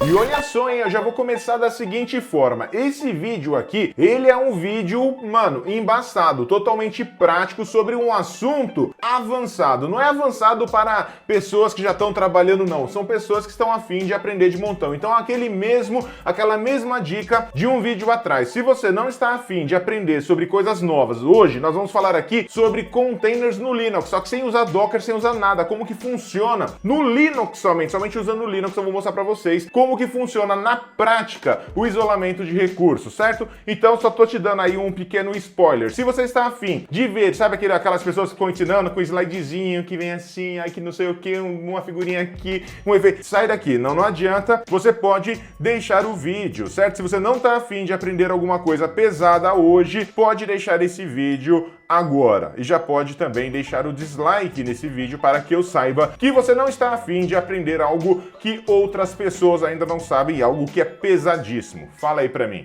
E olha só, hein, eu já vou começar da seguinte forma. Esse vídeo aqui, ele é um vídeo, mano, embaçado, totalmente prático sobre um assunto avançado. Não é avançado para pessoas que já estão trabalhando, não. São pessoas que estão a fim de aprender de montão. Então, aquela mesma dica de um vídeo atrás. Se você não está a fim de aprender sobre coisas novas, hoje nós vamos falar aqui sobre containers no Linux, só que sem usar Docker, sem usar nada. Como que funciona no Linux somente usando o Linux, eu vou mostrar para vocês como que funciona na prática o isolamento de recursos, certo? Então só tô te dando aí um pequeno spoiler. Se você está afim de ver, sabe aquelas pessoas que ficam ensinando com slidezinho que vem assim, aí que não sei o que, uma figurinha aqui, um efeito, sai daqui, não adianta, você pode deixar o vídeo, certo? Se você não está afim de aprender alguma coisa pesada hoje, pode deixar esse vídeo agora. E já pode também deixar o dislike nesse vídeo para que eu saiba que você não está afim de aprender algo que outras pessoas ainda não sabem, algo que é pesadíssimo. Fala aí pra mim.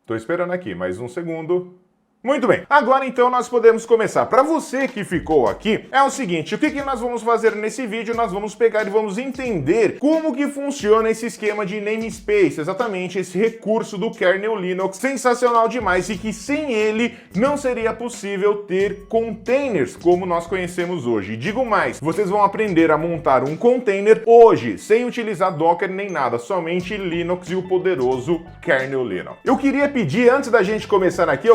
Tô esperando aqui, mais um segundo. Muito bem, agora então nós podemos começar. Para você que ficou aqui, é o seguinte, o que nós vamos fazer nesse vídeo? Nós vamos pegar e vamos entender como que funciona esse esquema de namespace, exatamente esse recurso do kernel Linux, sensacional demais e que sem ele não seria possível ter containers como nós conhecemos hoje. E digo mais, vocês vão aprender a montar um container hoje, sem utilizar Docker nem nada, somente Linux e o poderoso kernel Linux. Eu queria pedir, antes da gente começar aqui,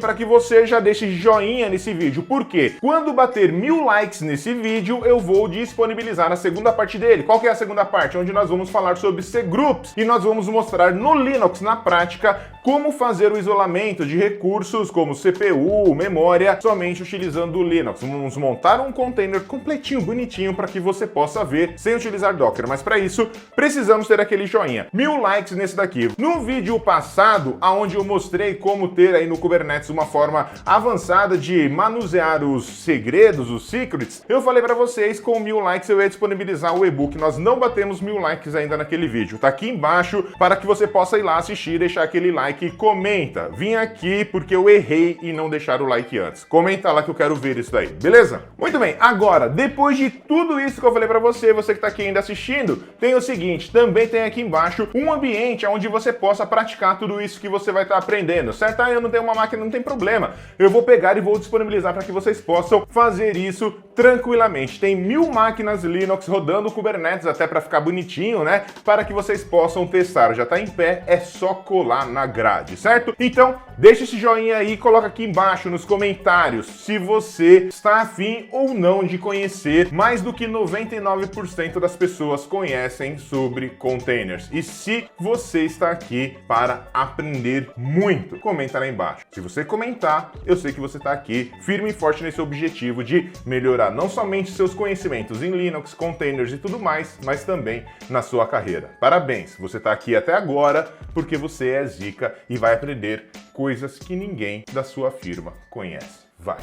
para que você já deixe joinha nesse vídeo, porque quando bater 1000 likes nesse vídeo, eu vou disponibilizar a segunda parte dele. Qual que é a segunda parte? Onde nós vamos falar sobre cgroups e nós vamos mostrar no Linux, na prática, como fazer o isolamento de recursos como CPU, memória, somente utilizando o Linux. Vamos montar um container completinho, bonitinho, para que você possa ver sem utilizar Docker, mas para isso, precisamos ter aquele joinha. 1000 likes nesse daqui. No vídeo passado, onde eu mostrei como ter aí no Kubernetes uma forma avançada de manusear os segredos, os secrets, eu falei para vocês com 1000 likes eu ia disponibilizar o e-book. Nós não batemos 1000 likes ainda naquele vídeo. Tá aqui embaixo para que você possa ir lá assistir, deixar aquele like e comenta. Vim aqui porque eu errei em não deixar o like antes. Comenta lá que eu quero ver isso daí, beleza? Muito bem, agora, depois de tudo isso que eu falei para você que tá aqui ainda assistindo, tem o seguinte, também tem aqui embaixo um ambiente onde você possa praticar tudo isso que você vai estar aprendendo, certo? Eu não tenho uma máquina, não tem problema. Eu vou pegar e vou disponibilizar para que vocês possam fazer isso tranquilamente. Tem 1000 máquinas Linux rodando Kubernetes até para ficar bonitinho, né? Para que vocês possam testar. Já tá em pé, é só colar na grade, certo? Então, deixa esse joinha aí e coloca aqui embaixo nos comentários se você está afim ou não de conhecer. Mais do que 99% das pessoas conhecem sobre containers. E se você está aqui para aprender muito, comenta lá embaixo. Se você comentar, eu sei que você está aqui firme e forte nesse objetivo de melhorar não somente seus conhecimentos em Linux, containers e tudo mais, mas também na sua carreira. Parabéns, você está aqui até agora porque você é zica e vai aprender coisas que ninguém da sua firma conhece. Vai!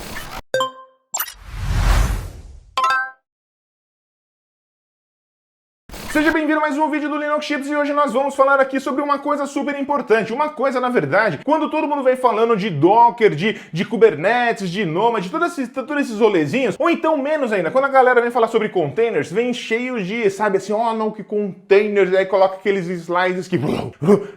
Seja bem-vindo a mais um vídeo do Linux Chips e hoje nós vamos falar aqui sobre uma coisa super importante. Uma coisa, na verdade, quando todo mundo vem falando de Docker, de Kubernetes, de Nomad, de todos esses rolezinhos, ou então menos ainda, quando a galera vem falar sobre containers, vem cheio de, sabe assim, oh não, que containers, aí coloca aqueles slides que...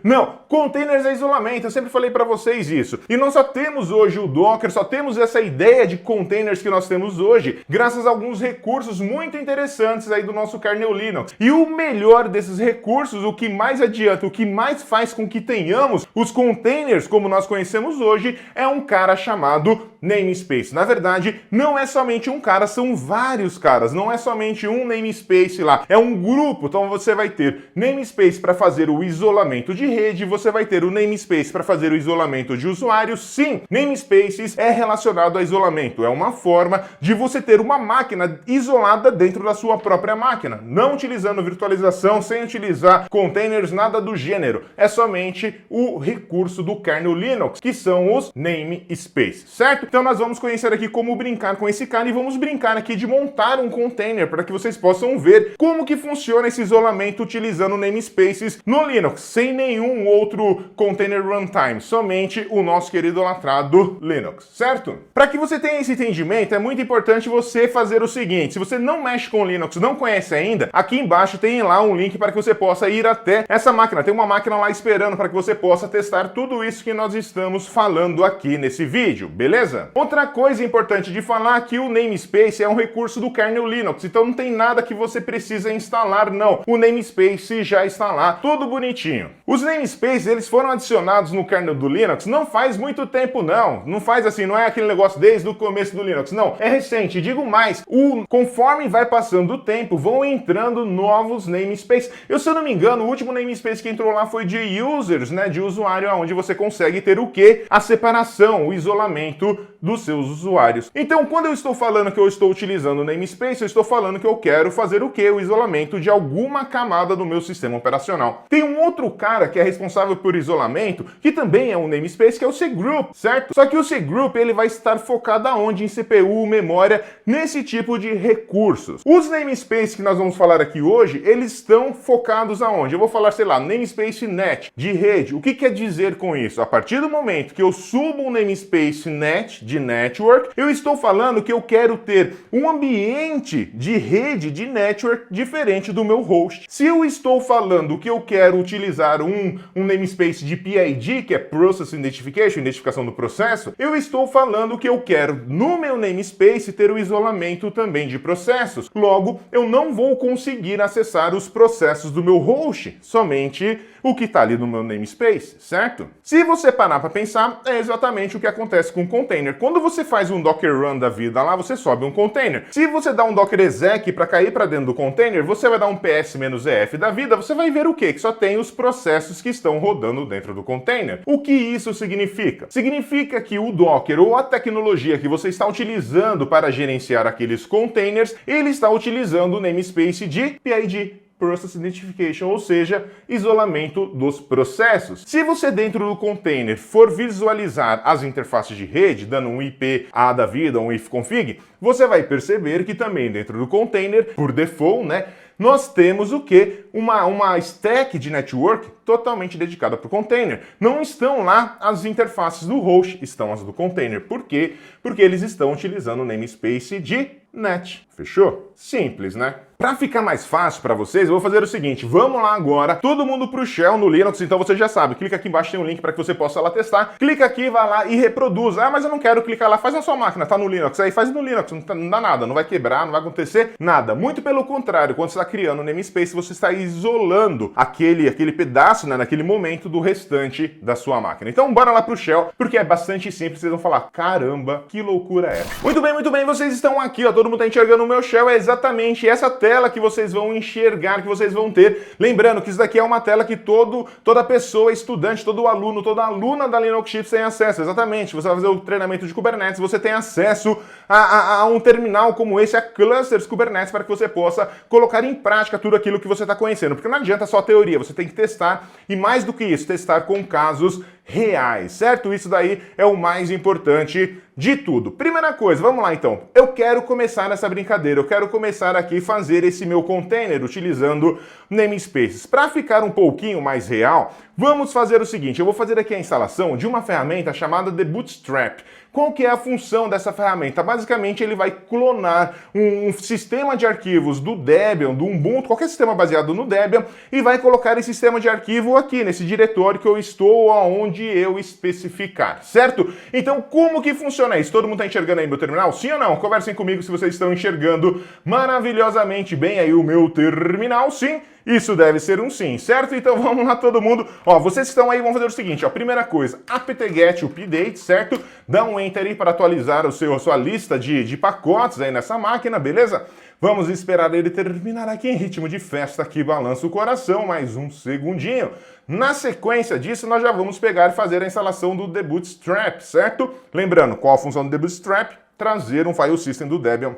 Não, containers é isolamento, eu sempre falei pra vocês isso. E nós só temos hoje o Docker, só temos essa ideia de containers que nós temos hoje, graças a alguns recursos muito interessantes aí do nosso kernel Linux. E o melhor desses recursos, o que mais adianta, o que mais faz com que tenhamos os containers como nós conhecemos hoje, é um cara chamado namespace. Na verdade, não é somente um cara, são vários caras, não é somente um namespace lá, é um grupo. Então você vai ter namespace para fazer o isolamento de rede, você vai ter o namespace para fazer o isolamento de usuários. Sim, namespaces é relacionado a isolamento, é uma forma de você ter uma máquina isolada dentro da sua própria máquina, não utilizando virtualização, sem utilizar containers, nada do gênero. É somente o recurso do kernel Linux, que são os namespaces, certo? Então nós vamos conhecer aqui como brincar com esse cara e vamos brincar aqui de montar um container para que vocês possam ver como que funciona esse isolamento utilizando namespaces no Linux, sem nenhum outro container runtime, somente o nosso querido idolatrado Linux, certo? Para que você tenha esse entendimento, é muito importante você fazer o seguinte: se você não mexe com Linux, não conhece ainda, aqui embaixo tem lá um link para que você possa ir até essa máquina. Tem uma máquina lá esperando para que você possa testar tudo isso que nós estamos falando aqui nesse vídeo, beleza? Outra coisa importante de falar é que o namespace é um recurso do kernel Linux, então não tem nada que você precisa instalar, não. O namespace já está lá, tudo bonitinho. Os namespaces, eles foram adicionados no kernel do Linux não faz muito tempo, não. Não faz assim, não é aquele negócio desde o começo do Linux, não. É recente, digo mais, conforme vai passando o tempo, vão entrando novos namespaces. Se eu não me engano, o último namespace que entrou lá foi de users, né, de usuário, onde você consegue ter o quê? A separação, o isolamento dos seus usuários. Então, quando eu estou falando que eu estou utilizando o namespace, eu estou falando que eu quero fazer o quê? O isolamento de alguma camada do meu sistema operacional. Tem um outro cara que é responsável por isolamento, que também é um namespace, que é o cgroup, certo? Só que o cgroup, ele vai estar focado aonde? Em CPU, memória, nesse tipo de recursos. Os namespaces que nós vamos falar aqui hoje, eles estão focados aonde? Eu vou falar, sei lá, namespace net, de rede. O que quer dizer com isso? A partir do momento que eu subo um namespace net, de network, eu estou falando que eu quero ter um ambiente de rede, de network, diferente do meu host. Se eu estou falando que eu quero utilizar um namespace de PID, que é Process Identification, identificação do processo, eu estou falando que eu quero, no meu namespace, ter o isolamento também de processos. Logo, eu não vou conseguir acessar os processos do meu host, somente o que está ali no meu namespace, certo? Se você parar para pensar, é exatamente o que acontece com o container. Quando você faz um Docker Run da vida lá, você sobe um container. Se você dá um Docker exec para cair para dentro do container, você vai dar um ps-ef da vida, você vai ver o quê? Que só tem os processos que estão rodando dentro do container. O que isso significa? Significa que o Docker ou a tecnologia que você está utilizando para gerenciar aqueles containers, ele está utilizando o namespace de PID. Process Identification, ou seja, isolamento dos processos. Se você dentro do container for visualizar as interfaces de rede, dando um IP A da vida, um ifconfig, você vai perceber que também dentro do container, por default, né, nós temos o que? Uma stack de network totalmente dedicada para o container. Não estão lá as interfaces do host, estão as do container. Por quê? Porque eles estão utilizando o namespace de net. Fechou? Simples, né? Para ficar mais fácil para vocês, eu vou fazer o seguinte, vamos lá agora, todo mundo pro Shell no Linux, então você já sabe, clica aqui embaixo, tem um link para que você possa lá testar, clica aqui, vai lá e reproduz. Ah, mas eu não quero clicar lá, faz na sua máquina, tá no Linux, aí faz no Linux, não dá nada, não vai quebrar, não vai acontecer nada. Muito pelo contrário, quando você está criando o namespace, você está isolando aquele pedaço, né, naquele momento do restante da sua máquina. Então bora lá pro Shell, porque é bastante simples, vocês vão falar, caramba, que loucura é essa? Muito bem, vocês estão aqui, ó, todo mundo tá enxergando o meu Shell, é exatamente essa tela que vocês vão enxergar, que vocês vão ter. Lembrando que isso daqui é uma tela que toda pessoa, estudante, todo aluno, toda aluna da Linux Chips tem acesso, exatamente. Você vai fazer o treinamento de Kubernetes, você tem acesso a um terminal como esse, a clusters Kubernetes, para que você possa colocar em prática tudo aquilo que você está conhecendo, porque não adianta só teoria, você tem que testar, e mais do que isso, testar com casos reais, certo? Isso daí é o mais importante de tudo. Primeira coisa, vamos lá então. Eu quero começar essa brincadeira, eu quero começar aqui fazer esse meu container utilizando namespaces. Para ficar um pouquinho mais real, vamos fazer o seguinte, eu vou fazer aqui a instalação de uma ferramenta chamada The Bootstrap. Qual que é a função dessa ferramenta? Basicamente, ele vai clonar um sistema de arquivos do Debian, do Ubuntu, qualquer sistema baseado no Debian, e vai colocar esse sistema de arquivo aqui, nesse diretório que eu estou, aonde eu especificar, certo? Então, como que funciona isso? Todo mundo está enxergando aí meu terminal? Sim ou não? Conversem comigo se vocês estão enxergando maravilhosamente bem aí o meu terminal, sim. Isso deve ser um sim, certo? Então vamos lá todo mundo. Ó, vocês que estão aí vão fazer o seguinte, ó. Primeira coisa, apt-get update, certo? Dá um enter aí para atualizar a sua lista de pacotes aí nessa máquina, beleza? Vamos esperar ele terminar aqui em ritmo de festa que balança o coração, mais um segundinho. Na sequência disso, nós já vamos pegar e fazer a instalação do The Bootstrap, certo? Lembrando, qual a função do The Bootstrap? Trazer um file system do Debian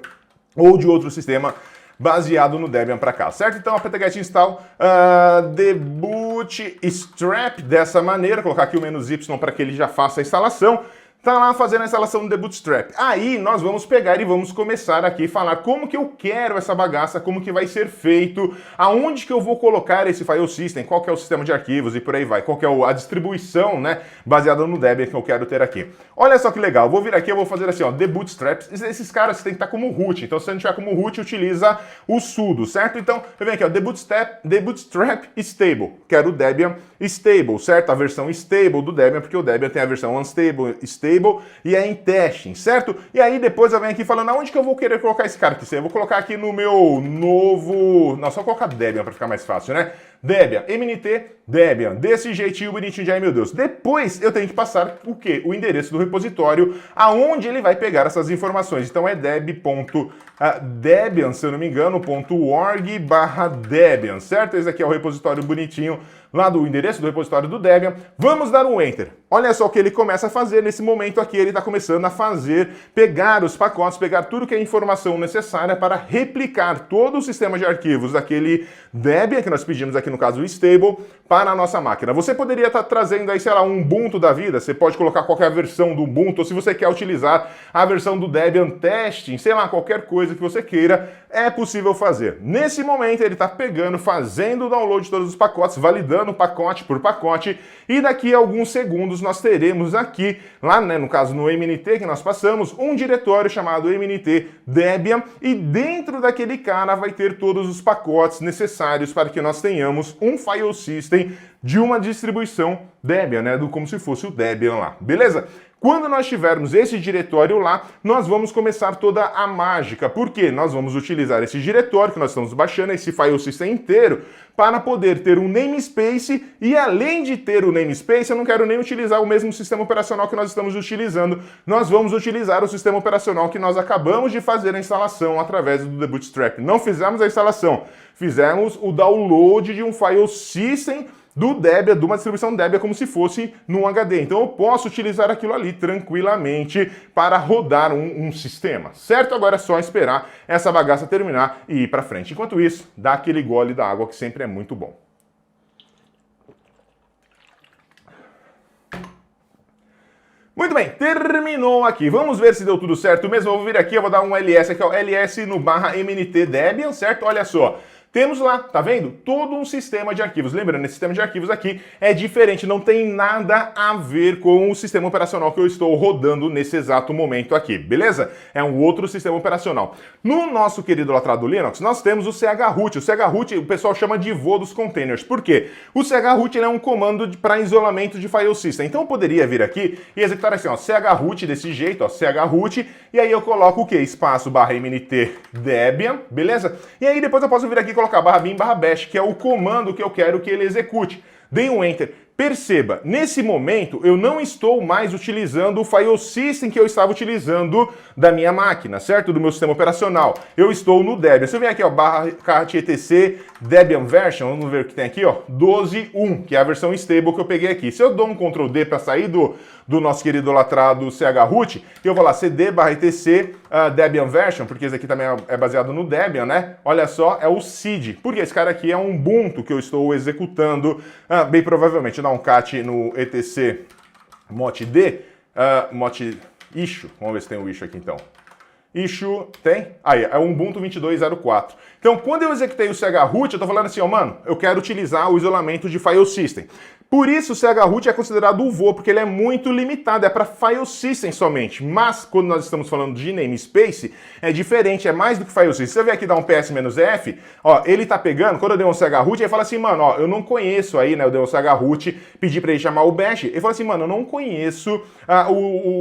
ou de outro sistema baseado no Debian para cá, certo? Então, apt-get install The Bootstrap dessa maneira, colocar aqui o "-y" para que ele já faça a instalação. tá lá fazendo a instalação do Bootstrap. Aí nós vamos pegar e vamos começar aqui a falar como que eu quero essa bagaça, como que vai ser feito, aonde que eu vou colocar esse file system, qual que é o sistema de arquivos e por aí vai, qual que é a distribuição, né, baseada no Debian que eu quero ter aqui. Olha só que legal, eu vou vir aqui, eu vou fazer assim, ó, The Bootstrap, esses caras tem que estar como root, então se a gente tiver como root, utiliza o sudo, certo? Então, eu venho aqui, ó, The Bootstrap Stable, quero o Debian Stable, certo? A versão stable do Debian, porque o Debian tem a versão unstable, stable, e é em testing, certo? E aí depois eu venho aqui falando aonde que eu vou querer colocar esse cara aqui. Eu vou colocar aqui no meu novo... Não, só colocar Debian para ficar mais fácil, né? Debian, MNT, Debian, desse jeitinho bonitinho de ai meu Deus. Depois eu tenho que passar o quê? O endereço do repositório, aonde ele vai pegar essas informações. Então é deb.debian, se eu não me engano, .org/debian, certo? Esse aqui é o repositório bonitinho lá do endereço do repositório do Debian. Vamos dar um Enter. Olha só o que ele começa a fazer nesse momento aqui. Ele está começando a pegar os pacotes, pegar tudo que é informação necessária para replicar todo o sistema de arquivos daquele Debian, que nós pedimos aqui no caso o stable, para a nossa máquina. Você poderia estar trazendo aí, sei lá, um Ubuntu da vida, você pode colocar qualquer versão do Ubuntu, ou se você quer utilizar a versão do Debian Testing, sei lá, qualquer coisa que você queira, é possível fazer. Nesse momento ele está pegando, fazendo o download de todos os pacotes, validando pacote por pacote, e daqui a alguns segundos nós teremos aqui, lá, né, no caso no MNT que nós passamos, um diretório chamado MNT Debian, e dentro daquele cara vai ter todos os pacotes necessários para que nós tenhamos um file system de uma distribuição Debian, né, como se fosse o Debian lá, beleza? Quando nós tivermos esse diretório lá, nós vamos começar toda a mágica, porque nós vamos utilizar esse diretório que nós estamos baixando, esse file system inteiro, para poder ter um namespace, e além de ter o namespace, eu não quero nem utilizar o mesmo sistema operacional que nós estamos utilizando, nós vamos utilizar o sistema operacional que nós acabamos de fazer a instalação através do The Bootstrap. Não fizemos a instalação, fizemos o download de um file system do Debian, de uma distribuição Debian, como se fosse num HD. Então eu posso utilizar aquilo ali tranquilamente para rodar um sistema, certo? Agora é só esperar essa bagaça terminar e ir para frente. Enquanto isso, dá aquele gole da água que sempre é muito bom. Muito bem, terminou aqui. Vamos ver se deu tudo certo mesmo. Eu vou vir aqui, eu vou dar um ls aqui, ó, ls no /mnt Debian, certo? Olha só. Temos lá, tá vendo? Todo um sistema de arquivos. Lembrando, esse sistema de arquivos aqui é diferente, não tem nada a ver com o sistema operacional que eu estou rodando nesse exato momento aqui, beleza? É um outro sistema operacional. No nosso querido latrado Linux, nós temos o chroot. O chroot o pessoal chama de vô dos containers. Por quê? O chroot ele é um comando para isolamento de file system. Então eu poderia vir aqui e executar assim, ó, chroot desse jeito, ó, chroot, e aí eu coloco o quê? Espaço /mnt Debian, beleza? E aí depois eu posso vir aqui e colocar /bin/bash, que é o comando que eu quero que ele execute. Dei um Enter. Perceba, nesse momento eu não estou mais utilizando o file system que eu estava utilizando da minha máquina, certo? Do meu sistema operacional. Eu estou no Debian. Se eu vier aqui, ó, /etc Debian version, vamos ver o que tem aqui, ó, 12.1, que é a versão stable que eu peguei aqui. Se eu dou um Ctrl D para sair do nosso querido latrado chroot, eu vou lá cd/etc Debian version, porque esse aqui também é baseado no Debian, né? Olha só, é o seed, porque esse cara aqui é um Ubuntu que eu estou executando, bem provavelmente. Dar um cat no etc motd, mot issue, vamos ver se tem o issue aqui então. Issue, tem? Aí, é o Ubuntu 22.04. Então, quando eu executei o chroot, eu tô falando assim, ó, mano, eu quero utilizar o isolamento de file system. Por isso o chroot é considerado o vô, porque ele é muito limitado, é para file system somente. Mas, quando nós estamos falando de namespace, é diferente, é mais do que file system. Se você vier aqui dar um ps-f, ó, ele tá pegando, quando eu dei um chroot, ele fala assim, mano, ó, eu não conheço aí, né, eu dei um chroot, pedi para ele chamar o bash, ele fala assim, mano, eu não conheço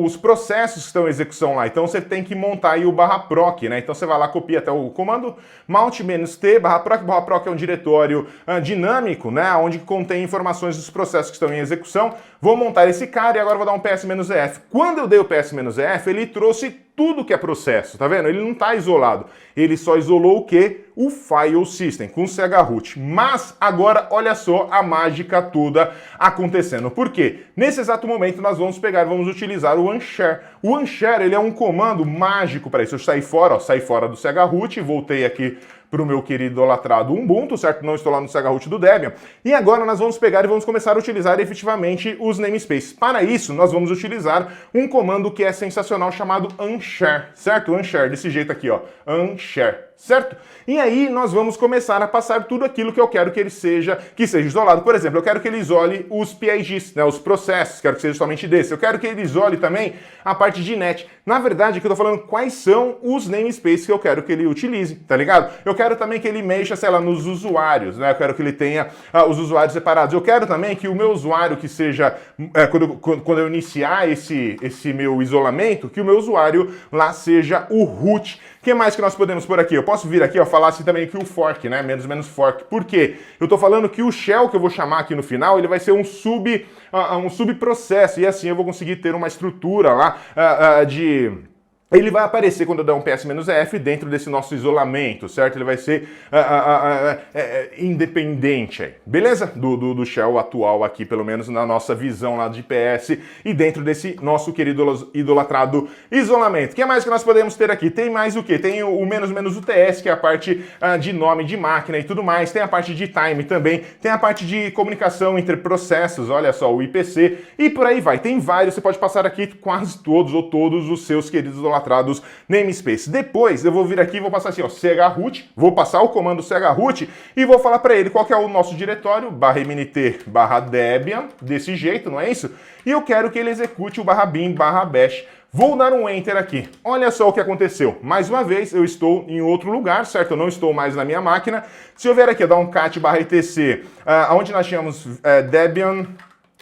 os processos que estão em execução lá, então você tem que montar aí o /proc, né, então você vai lá, copia até o comando mount-t /proc é um diretório dinâmico, né, onde contém informações dos processos que estão em execução. Vou montar esse cara e agora vou dar um ps-ef. Quando eu dei o ps-ef, ele trouxe tudo que é processo, tá vendo? Ele não está isolado. Ele só isolou o quê? O file system, com chroot. Mas agora, olha só a mágica toda acontecendo. Por quê? Nesse exato momento nós vamos pegar, vamos utilizar o unshare. O unshare, ele é um comando mágico para isso. Eu saí fora, ó, saí fora do chroot, voltei aqui para o meu querido idolatrado Ubuntu, certo? Não estou lá no CHRoot do Debian. E agora nós vamos pegar e vamos começar a utilizar efetivamente os namespaces. Para isso, nós vamos utilizar um comando que é sensacional chamado unshare, certo? Unshare, desse jeito aqui, ó, unshare, certo? E aí nós vamos começar a passar tudo aquilo que eu quero que ele seja isolado. Por exemplo, eu quero que ele isole os PIGs, né, os processos, quero que seja somente desse. Eu quero que ele isole também a parte de net. Na verdade, aqui eu tô falando quais são os namespaces que eu quero que ele utilize, tá ligado? Eu quero também que ele mexa, sei lá, nos usuários, né? Eu quero que ele tenha os usuários separados. Eu quero também que o meu usuário que seja, quando eu iniciar esse meu isolamento, que o meu usuário lá seja o root. O que mais que nós podemos por aqui? Eu posso vir aqui, ó, falar assim também que o fork, né? Menos fork. Por quê? Eu tô falando que o shell que eu vou chamar aqui no final, ele vai ser um subprocesso, e assim eu vou conseguir ter uma estrutura lá Ele vai aparecer quando eu der um PS-F dentro desse nosso isolamento, certo? Ele vai ser independente, aí, beleza? Do shell atual aqui, pelo menos na nossa visão lá de PS e dentro desse nosso querido idolatrado isolamento. O que mais que nós podemos ter aqui? Tem mais o quê? Tem o -UTS, que é a parte de nome de máquina e tudo mais. Tem a parte de time também. Tem a parte de comunicação entre processos, olha só, o IPC e por aí vai. Tem vários, você pode passar aqui quase todos ou todos os seus queridos idolatrados namespace. Depois eu vou vir aqui e vou passar assim, ó, chroot, vou passar o comando chroot e vou falar para ele qual que é o nosso diretório, /mnt/debian, desse jeito, não é isso? E eu quero que ele execute o /bin/bash. Vou dar um Enter aqui. Olha só o que aconteceu. Mais uma vez, eu estou em outro lugar, certo? Eu não estou mais na minha máquina. Se eu vier aqui, eu dar um cat/etc, onde nós tínhamos Debian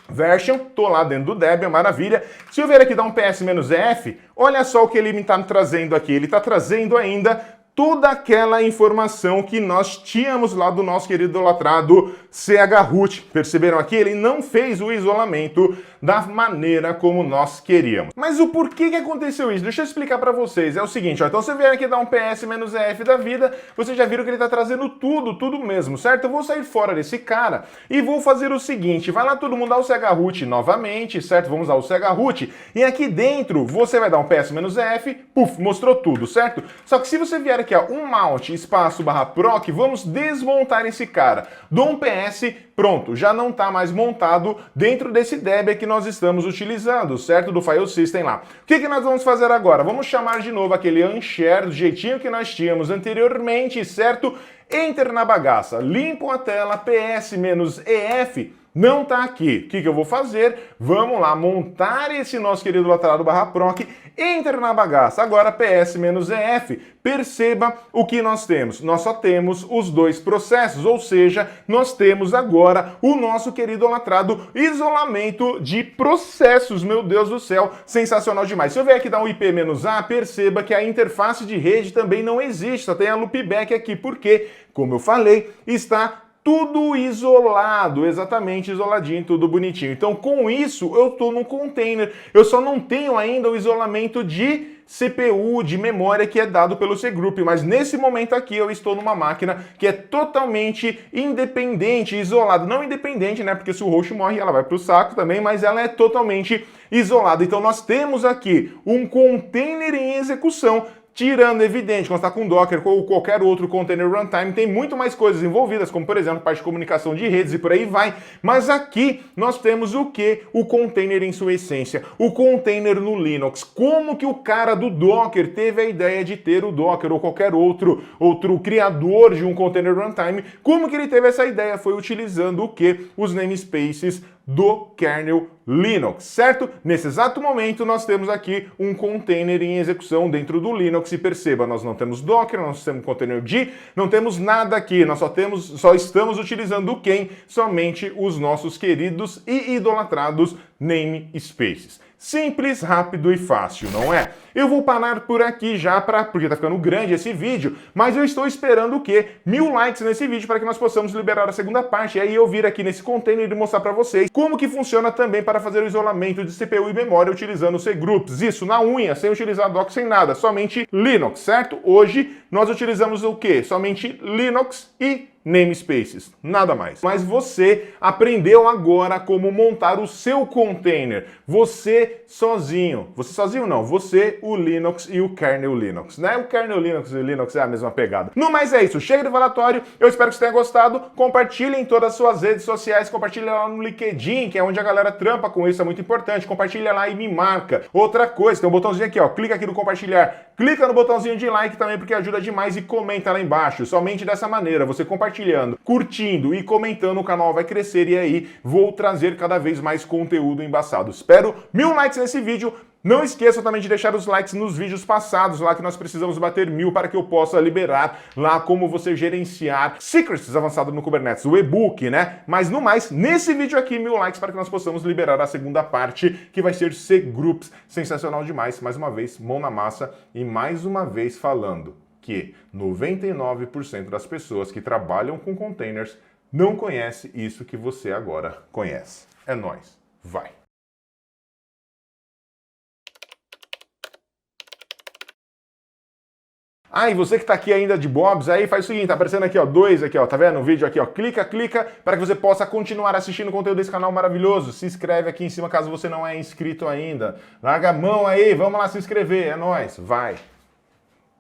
version, tô lá dentro do Debian, maravilha. Se eu vier aqui dar um PS-F, olha só o que ele me está trazendo aqui. Ele está trazendo ainda toda aquela informação que nós tínhamos lá do nosso querido idolatrado CHRoot. Perceberam aqui? Ele não fez o isolamento da maneira como nós queríamos. Mas o porquê que aconteceu isso? Deixa eu explicar para vocês. É o seguinte, ó, então você vier aqui dar um PS-F da vida, vocês já viram que ele está trazendo tudo mesmo, certo? Eu vou sair fora desse cara e vou fazer o seguinte, vai lá todo mundo dar o CHRoot novamente, certo? Vamos usar o CHRoot e aqui dentro você vai dar um PS-F, puf, mostrou tudo, certo? Só que se você vier aqui, ó, um mount espaço /proc, vamos desmontar esse cara. Dou um PS, pronto, já não está mais montado dentro desse Debian que nós estamos utilizando, certo? Do file system lá. O que nós vamos fazer agora? Vamos chamar de novo aquele unshare do jeitinho que nós tínhamos anteriormente, certo? Enter na bagaça, limpo a tela, PS-EF, não está aqui. O que eu vou fazer? Vamos lá, montar esse nosso querido lateral /proc, enter na bagaça. Agora PS-EF, perceba o que nós temos. Nós só temos os dois processos, ou seja, nós temos agora o nosso querido idolatrado isolamento de processos. Meu Deus do céu, sensacional demais. Se eu vier aqui dar um IP-A, perceba que a interface de rede também não existe, só tem a loopback aqui, porque, como eu falei, está tudo isolado, exatamente isoladinho, tudo bonitinho. Então, com isso, eu estou no container. Eu só não tenho ainda o isolamento de CPU, de memória que é dado pelo cgroup, mas nesse momento aqui eu estou numa máquina que é totalmente independente, isolada. Não independente, né? Porque se o host morre, ela vai para o saco também, mas ela é totalmente isolada. Então, nós temos aqui um container em execução, tirando, evidente, quando está com Docker ou qualquer outro container runtime, tem muito mais coisas envolvidas, como, por exemplo, parte de comunicação de redes e por aí vai. Mas aqui nós temos o quê? O container em sua essência, o container no Linux. Como que o cara do Docker teve a ideia de ter o Docker ou qualquer outro criador de um container runtime? Como que ele teve essa ideia? Foi utilizando o quê? Os namespaces do kernel Linux, certo? Nesse exato momento nós temos aqui um container em execução dentro do Linux e perceba, nós não temos Docker, nós temos container D, não temos nada aqui, nós só estamos utilizando quem? Somente os nossos queridos e idolatrados namespaces. Simples, rápido e fácil, não é? Eu vou parar por aqui já, porque tá ficando grande esse vídeo, mas eu estou esperando o quê? 1000 likes nesse vídeo para que nós possamos liberar a segunda parte. E aí eu vir aqui nesse container e mostrar para vocês como que funciona também para fazer o isolamento de CPU e memória utilizando cgroups. Isso na unha, sem utilizar Docker, sem nada, somente Linux, certo? Hoje nós utilizamos o quê? Somente Linux e namespaces, nada mais. Mas você aprendeu agora como montar o seu container. Você sozinho não, você, o Linux e o kernel Linux, né? O kernel Linux e o Linux é a mesma pegada. No mais é isso, chega de falatório, eu espero que você tenha gostado, compartilhe em todas as suas redes sociais, compartilhe lá no LinkedIn, que é onde a galera trampa com isso, é muito importante, compartilha lá e me marca. Outra coisa, tem um botãozinho aqui, ó, clica aqui no compartilhar, clica no botãozinho de like também, porque ajuda demais e comenta lá embaixo. Somente dessa maneira, você compartilhando, curtindo e comentando, o canal vai crescer e aí vou trazer cada vez mais conteúdo embaçado. Espero 1000 likes nesse vídeo. Não esqueça também de deixar os likes nos vídeos passados, lá que nós precisamos bater 1000 para que eu possa liberar lá como você gerenciar secrets avançados no Kubernetes, o e-book, né? Mas no mais, nesse vídeo aqui, 1000 likes para que nós possamos liberar a segunda parte, que vai ser C-Groups. Sensacional demais, mais uma vez, mão na massa e mais uma vez falando que 99% das pessoas que trabalham com containers não conhece isso que você agora conhece. É nóis. Vai! Ah, e você que tá aqui ainda de bobs, aí faz o seguinte, tá aparecendo aqui, ó, 2 aqui, ó, tá vendo o vídeo aqui, ó, clica para que você possa continuar assistindo o conteúdo desse canal maravilhoso. Se inscreve aqui em cima caso você não é inscrito ainda. Larga a mão aí, vamos lá se inscrever, é nóis, vai!